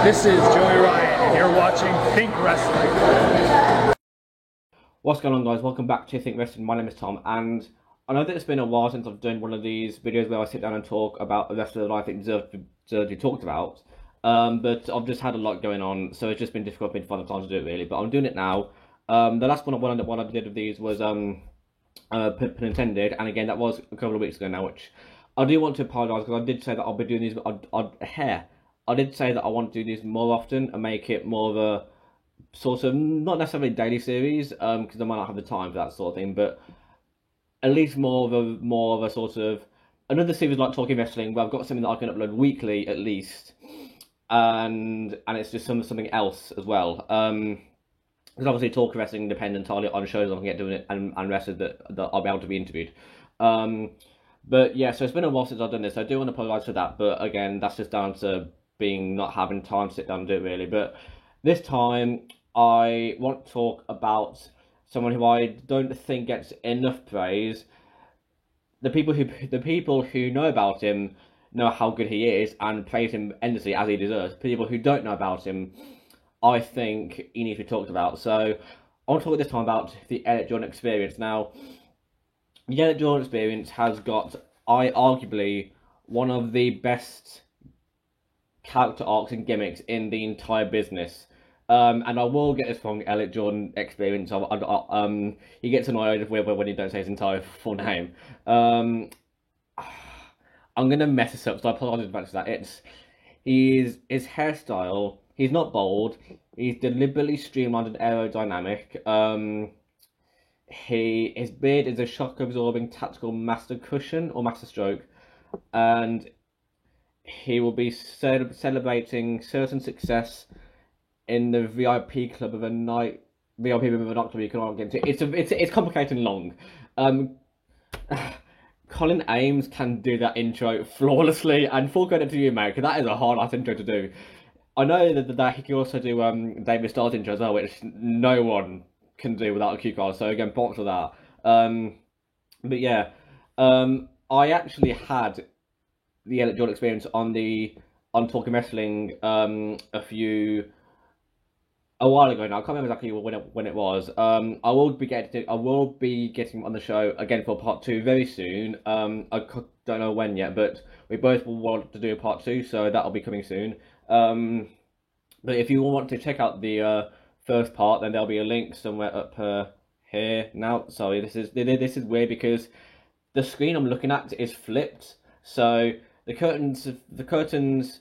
This is Joey Ryan, and you're watching Think Wrestling. What's going on, guys? Welcome back to Think Wrestling. My name is Tom, and I know that it's been a while since I've done one of these videos where I sit down and talk about a wrestler that I think deserves to be talked about. But I've just had a lot going on, so it's just been difficult for me to find the time to do it, really. But I'm doing it now. The last one I did of these was pun intended, and again, that was a couple of weeks ago now, which I do want to apologise because I did say that I'll be doing these. I did say that I want to do these more often and make it more of a sort of not necessarily daily series, because I might not have the time for that sort of thing, but at least more of a sort of another series like Talking Wrestling, where I've got something that I can upload weekly at least, and it's just something else as well. Because obviously Talking Wrestling depends entirely on shows I can get doing it and wrestlers that I'll be able to be interviewed. But yeah, so it's been a while since I've done this. So I do want to apologise for that, but again, that's just down to not having time to sit down and do it, really. But this time I want to talk about someone who I don't think gets enough praise. The people who know about him know how good he is and praise him endlessly as he deserves. People who don't know about him, I think he needs to be talked about. So I want to talk this time about the Elliot Jordan experience. Now, the Elliot Jordan experience has got, arguably, one of the best character arcs and gimmicks in the entire business. And I will get this wrong, Elliot Jordan experience. He gets annoyed when you don't say his entire full name. I'm gonna mess this up, so I apologize about that. His hairstyle. He's not bald. He's deliberately streamlined and aerodynamic. His beard is a shock-absorbing tactical master cushion or master stroke, and he will be celebrating certain success in the VIP club of a night. VIP of an october you can get into. It's complicated and long. Colin Ames can do that intro flawlessly, and full credit to you, mate, because that is a hard ass intro to do. I know that he can also do David Starr's intro as well, which no one can do without a cue card. So again, props for that. But yeah, I actually had the Elliot Jordan experience on Talking Wrestling a while ago now. I can't remember exactly when it was. I will be getting him on the show again for part 2 very soon. I don't know when yet, but we both will want to do a part 2, so that'll be coming soon. But if you want to check out the first part, then there'll be a link somewhere up here. Now, sorry, this is weird because the screen I'm looking at is flipped, so the curtains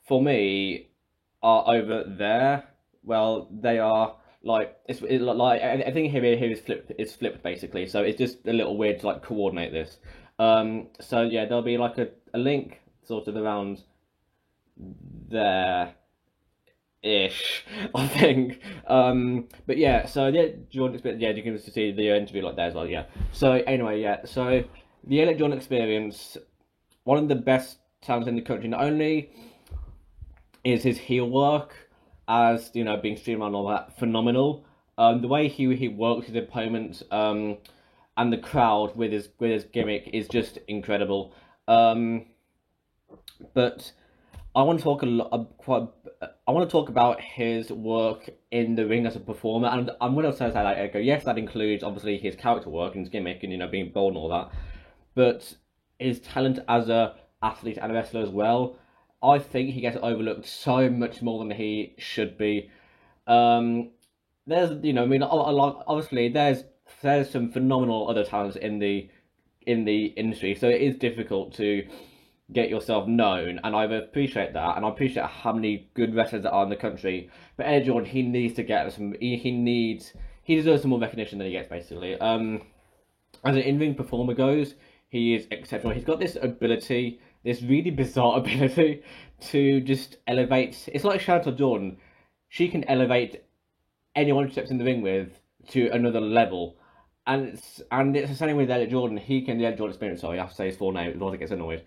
for me are over there. Well, they are like like everything here is flipped basically. So it's just a little weird to like coordinate this. So yeah, there'll be like a link sort of around there ish, I think. But yeah, so yeah, Jordan experience. Yeah, you can see the interview like there as well. Yeah. So anyway, yeah. So the Elliot Jordan experience, one of the best talents in the country. Not only is his heel work, as you know, being streamlined and all that, phenomenal. The way he works his opponents, and the crowd with his gimmick is just incredible. But I want to talk I want to talk about his work in the ring as a performer, and I'm going to say that I go, yes, that includes obviously his character work and his gimmick, and being bold and all that, but his talent as a athlete and a wrestler as well. I think he gets overlooked so much more than he should be. There's, obviously there's some phenomenal other talents in the industry, so it is difficult to get yourself known, and I appreciate that, and I appreciate how many good wrestlers there are in the country. But Elliot Jordan, he needs to get some. He deserves some more recognition than he gets, basically. As an in-ring performer goes, he is exceptional. He's got this ability, this really bizarre ability to just elevate. It's like Chantal Jordan. She can elevate anyone she steps in the ring with to another level. And it's the same with Elliot Jordan. The Elliot Jordan experience, sorry, I have to say his full name, otherwise it gets annoyed.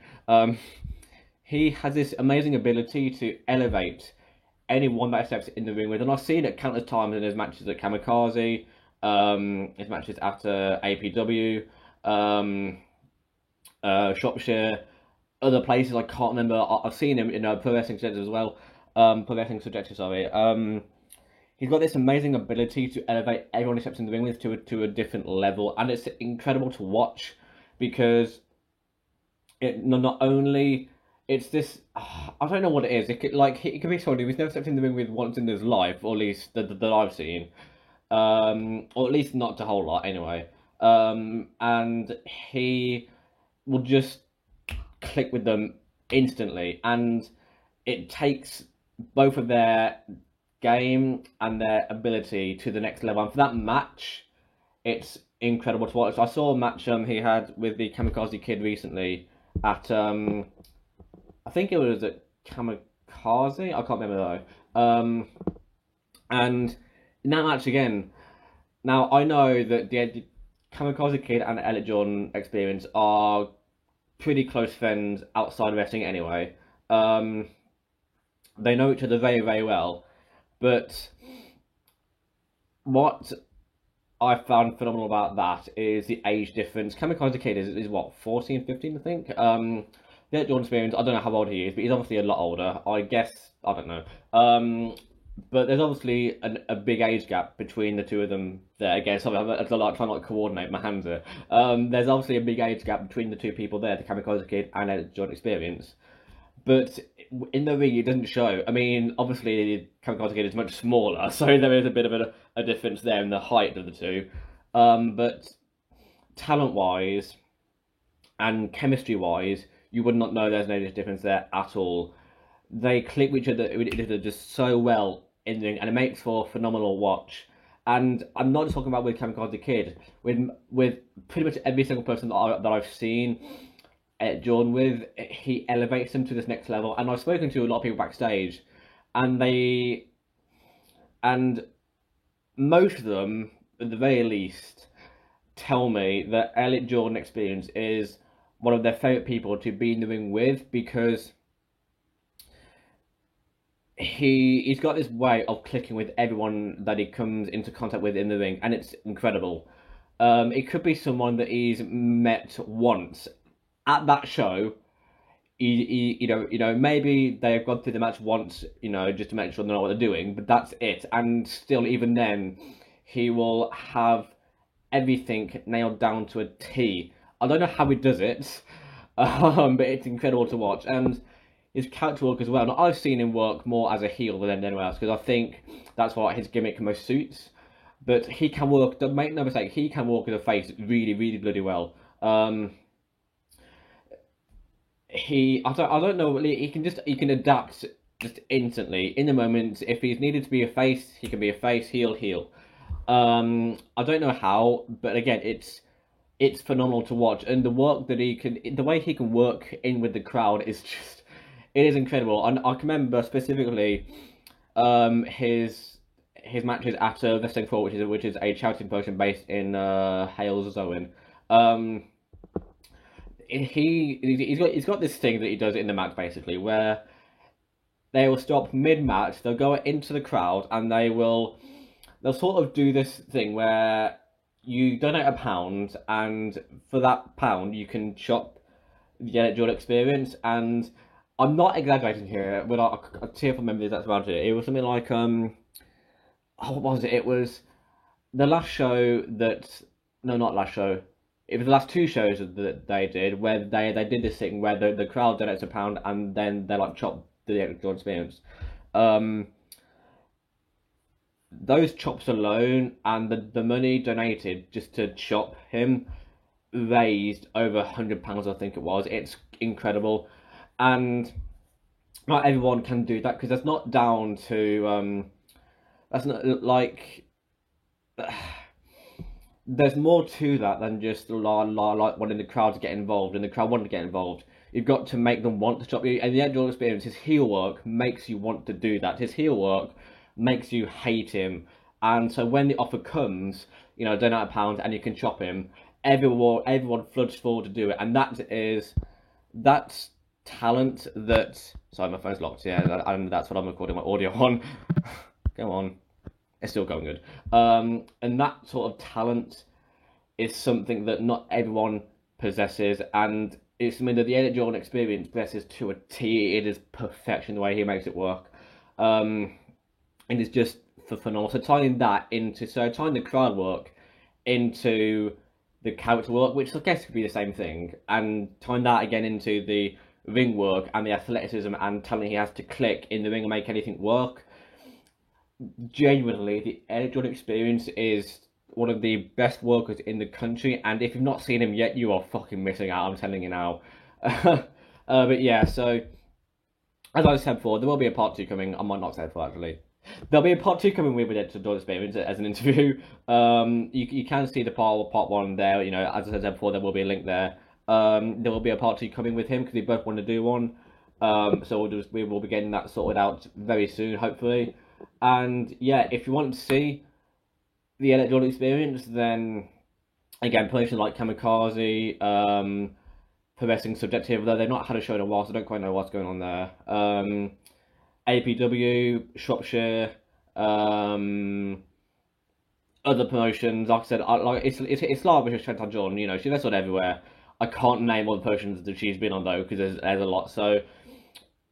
He has this amazing ability to elevate anyone that steps in the ring with, and I've seen it countless times in his matches at Kamikaze, his matches after APW, Shropshire, other places I can't remember. I've seen him in Pro Wrestling Centre as well. for wrestling subjective, sorry. He's got this amazing ability to elevate everyone he steps in the ring with to a different level, and it's incredible to watch because it not only it's this I don't know what it is. It could be someone who's never stepped in the ring with once in his life, or at least that I've seen, or at least not a whole lot anyway. And he will just click with them instantly, and it takes both of their game and their ability to the next level. And for that match, it's incredible to watch. I saw a match he had with the Kamikaze Kid recently at I think it was at Kamikaze. I can't remember though. And in that match again, now I know that the Kamikaze Kid and Elliot Jordan experience are pretty close friends outside of wrestling anyway. They know each other very, very well. But what I found phenomenal about that is the age difference. Kamikaze Kid is what, 14, 15, I think? The Jordan experience, I don't know how old he is, but he's obviously a lot older. I guess, I don't know. But there's obviously a big age gap between the two of them there. Again, sorry, I'm trying to coordinate my hands here. There's obviously a big age gap between the two people there, the Kamikaze Kid and the Jordan experience. But in the ring, it doesn't show. I mean, obviously, Kamikaze Kid is much smaller, so there is a bit of a difference there in the height of the two. But talent-wise and chemistry-wise, you would not know there's no difference there at all. They click with each other just so well in the ring, and it makes for a phenomenal watch. And I'm not just talking about with Kamikaze Kid, with pretty much every single person that I've seen Jordan with, he elevates them to this next level. And I've spoken to a lot of people backstage, and most of them, at the very least, tell me that Elliot Jordan experience is one of their favourite people to be in the ring with, because he's got this way of clicking with everyone that he comes into contact with in the ring, and it's incredible. It could be someone that he's met once at that show. Maybe they've gone through the match once, just to make sure they know what they're doing, but that's it. And still, even then, he will have everything nailed down to a T. I don't know how he does it, but it's incredible to watch. And his character work as well. Now, I've seen him work more as a heel than anywhere else, because I think that's what his gimmick most suits. But he can work, don't make no mistake, he can work as a face really, really bloody well. I don't know, he can adapt just instantly in the moment. If he's needed to be a face, he can be a face, heel. I don't know how, but again, it's phenomenal to watch, and the way he can work in with the crowd is just, it is incredible. And I can remember specifically his matches at Wrestling For, which is a charity promotion based in Hales, Owen. He's got this thing that he does in the match basically, where they will stop mid-match, they'll go into the crowd, and they'll sort of do this thing where you donate £1, and for that £1 you can shop the Elliot Jordan experience. And I'm not exaggerating here, but I'll see if I remember the exact amount of it. It was something like what was it? It was the last show that, no, not last show. It was the last two shows that they did, where they did this thing where the crowd donates £1, and then they chop the Elliot Jordan experience. Those chops alone, and the money donated just to chop him, raised over £100, I think it was. It's incredible, and not everyone can do that, because that's not down to that's not like. There's more to that than just like wanting the crowd to get involved, and the crowd wanting to get involved. You've got to make them want to chop you. And the actual experience, his heel work makes you want to do that. His heel work makes you hate him. And so when the offer comes, donate £1 and you can chop him, everyone floods forward to do it. And that's talent that. Sorry, my phone's locked. Yeah, and that's what I'm recording my audio on. Go on. It's still going good. And that sort of talent is something that not everyone possesses, and it's something that the Elliot Jordan experience possesses to a T. It is perfection the way he makes it work. and it's just phenomenal. So tying the crowd work into the character work, which I guess could be the same thing, and tying that again into the ring work and the athleticism and talent he has to click in the ring and make anything work. Genuinely, the Elliot Jordan experience is one of the best workers in the country, and if you've not seen him yet, you are fucking missing out. I'm telling you now. But yeah, so as I said before, there will be a part 2 coming. I might not say it before, actually. There'll be a part 2 coming with Elliot Jordan experience as an interview. You can see the part 1 there. You know, as I said before, there will be a link there. There will be a part 2 coming with him because they both want to do one. So we will be getting that sorted out very soon, hopefully. And yeah, if you want to see the Elliot Jordan experience, then again, promotions like Kamikaze, Pro Wrestling Subjective, though they've not had a show in a while, so I don't quite know what's going on there. APW, Shropshire, other promotions. Like I said, it's like with Trent Jordan. You know, she wrestled everywhere. I can't name all the promotions that she's been on though, because there's a lot. So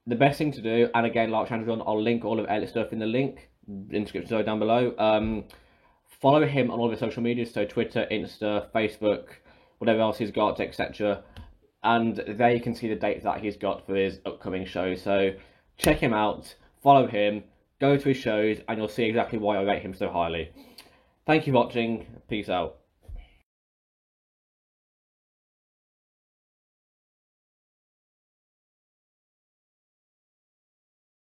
the best thing to do, and again, like Trent Jordan, I'll link all of Elliot's stuff in the description down below. Follow him on all of his social media, so Twitter, Insta, Facebook, whatever else he's got, etc. And there you can see the dates that he's got for his upcoming shows. So check him out, follow him, go to his shows, and you'll see exactly why I rate him so highly. Thank you for watching. Peace out.